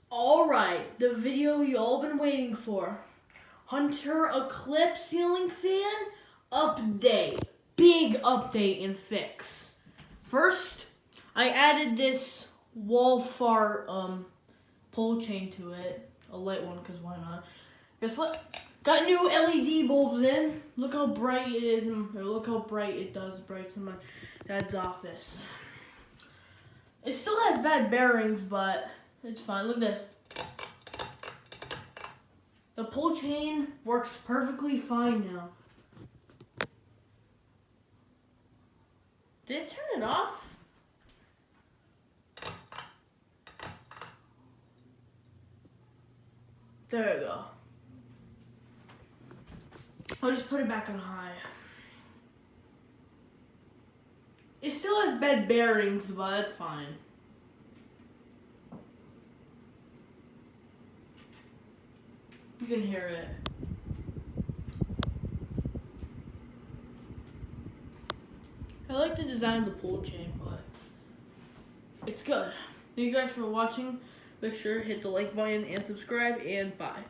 Alright, the video you all been waiting for. Hunter Eclipse ceiling fan update. Big update and fix. First, I added this wall fart pole chain to it. A light one, because why not? Guess what? Got new LED bulbs in. Look how bright it is, or look how bright it does brights in my dad's office. It still has bad bearings, but it's fine. Look at this. The pull chain works perfectly fine now. Did it turn it off? There we go. I'll just put it back on high. It still has bad bearings, but that's fine. You can hear it. I like the design of the pull chain, but it's good. Thank you guys for watching. Make sure to hit the like button and subscribe, and bye.